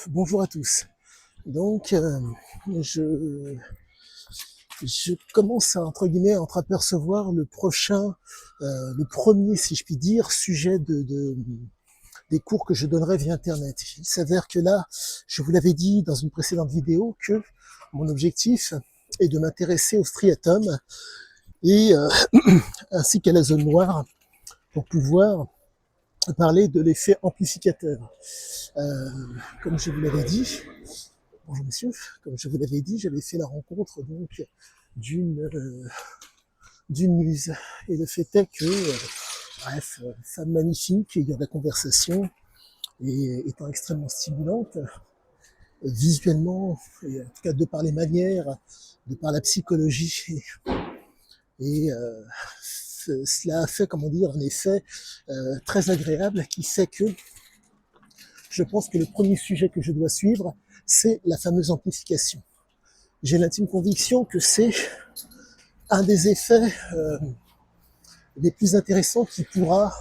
Bonjour à tous. Donc, je, je commence à, entre guillemets, à entreapercevoir le premier, si je puis dire, sujet des cours que je donnerai via Internet. Il s'avère que là, je vous l'avais dit dans une précédente vidéo, que mon objectif est de m'intéresser au striatum et ainsi qu'à la zone noire pour pouvoir parler de l'effet amplificateur. Euh, Comme je vous l'avais dit, bonjour monsieur, comme je vous l'avais dit, j'avais fait la rencontre donc d'une d'une muse. Et le fait est que, femme magnifique, ayant de la conversation et étant extrêmement stimulante, visuellement, et en tout cas de par les manières, de par la psychologie, et cela a fait, comment dire, un effet très agréable qui fait que je pense que le premier sujet que je dois suivre, c'est la fameuse amplification. J'ai l'intime conviction que c'est un des effets les plus intéressants qui va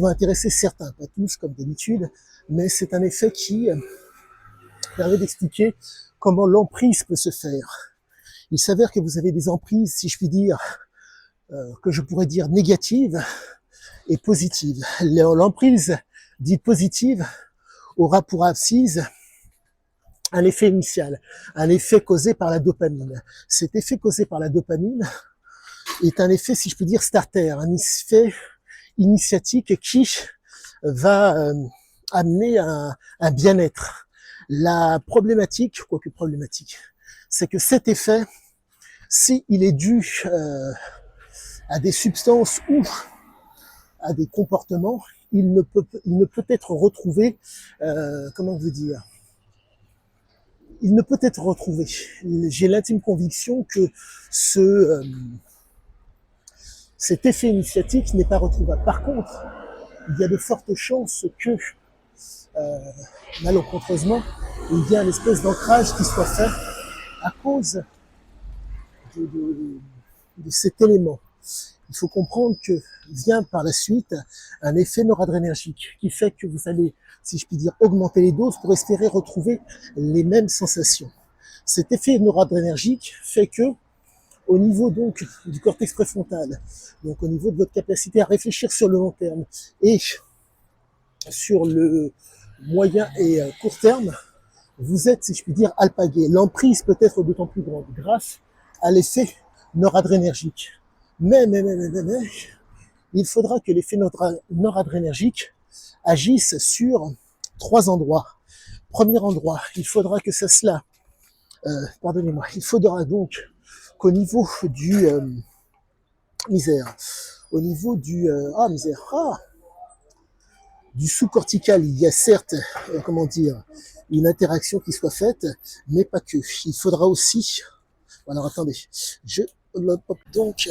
intéresser certains, pas tous comme d'habitude, mais c'est un effet qui permet d'expliquer comment l'emprise peut se faire. Il s'avère que vous avez des emprises, si je puis dire, que je pourrais dire négatives et positives. L'emprise dite positive aura pour assise un effet initial, un effet causé par la dopamine. Cet effet causé par la dopamine est un effet, si je puis dire, starter, un effet initiatique qui va amener un bien-être. La problématique, quoique problématique, c'est que cet effet, s'il est dû à des substances ou à des comportements, il ne peut être retrouvé, comment vous dire, il ne peut être retrouvé. J'ai l'intime conviction que cet effet initiatique n'est pas retrouvable. Par contre, il y a de fortes chances que, malencontreusement, il y ait une espèce d'ancrage qui soit fait à cause de, de, de cet élément. Il faut comprendre que vient par la suite un effet noradrénergique qui fait que vous allez, si je puis dire, augmenter les doses pour espérer retrouver les mêmes sensations. Cet effet noradrénergique fait que, au niveau donc du cortex préfrontal, donc au niveau de votre capacité à réfléchir sur le long terme et sur le moyen et court terme, vous êtes, si je puis dire, alpagué. L'emprise peut être d'autant plus grande grâce à l'effet noradrénergique. Mais, il faudra que l'effet noradrénergique agisse sur 3 endroits. Premier endroit, il faudra que pardonnez-moi, il faudra donc qu'au niveau du misère, au niveau du du sous-cortical, il y a certes, comment dire, une interaction qui soit faite, mais pas que. Il faudra aussi, alors attendez, je donc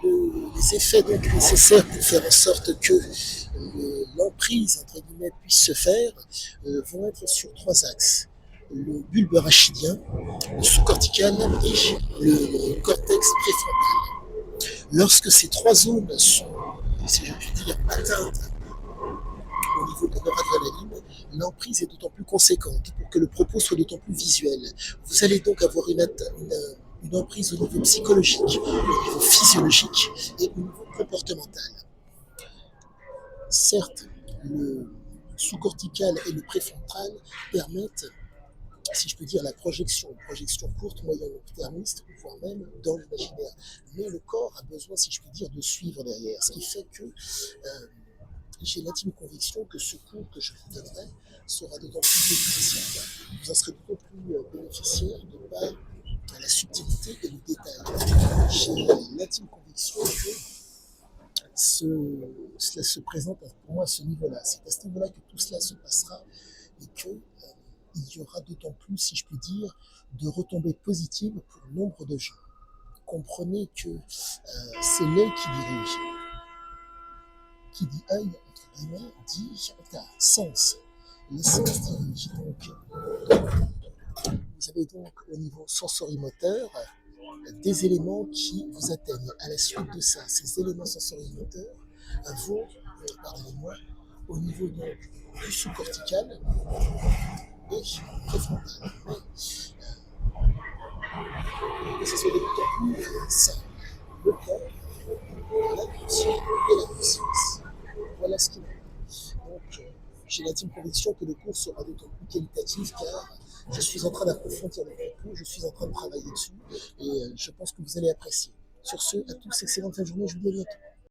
les effets donc nécessaires pour faire en sorte que l'emprise entre guillemets puisse se faire vont être sur 3 axes: le bulbe rachidien, le sous-cortical et le cortex préfrontal. Lorsque ces 3 zones sont, si je puis dire, atteintes au niveau de la noradrénaline, l'emprise est d'autant plus conséquente pour que le propos soit d'autant plus visuel. Vous allez donc avoir une emprise au niveau psychologique, au niveau physiologique et au niveau comportemental. Certes, le sous-cortical et le préfrontal permettent, si je peux dire, la projection, une projection courte, moyenne, long-termiste, voire même dans l'imaginaire. Mais le corps a besoin, si je puis dire, de suivre derrière, ce qui fait que j'ai l'intime conviction que ce cours que je vous donnerai sera d'autant plus bénéficiaire. Vous en serez d'autant plus bénéficiaire de par la subtilité et le détail. J'ai l'intime conviction que cela se présente pour moi à ce niveau-là. C'est à ce niveau-là que tout cela se passera et que il y aura d'autant plus, si je puis dire, de retombées positives pour nombre de gens. Comprenez que c'est l'œil qui dirige. Qui dit œil, entre guillemets, dit sens. Les sens dirigent. Donc, vous avez donc au niveau sensorimoteur des éléments qui vous atteignent. À la suite de ça, ces éléments sensorimoteurs vont, pardonnez-moi, au niveau donc, du sous-cortical et préfrontal. Que ce soit des plus simples, le corps, l'inconscient et la puissance. Voilà ce qu'il en est. Donc, j'ai l'intime conviction que le cours sera d'autant plus qualitatif car je suis en train d'approfondir le contenu, je suis en train de travailler dessus et je pense que vous allez apprécier. Sur ce, à tous, excellente fin de journée, je vous dis à bientôt.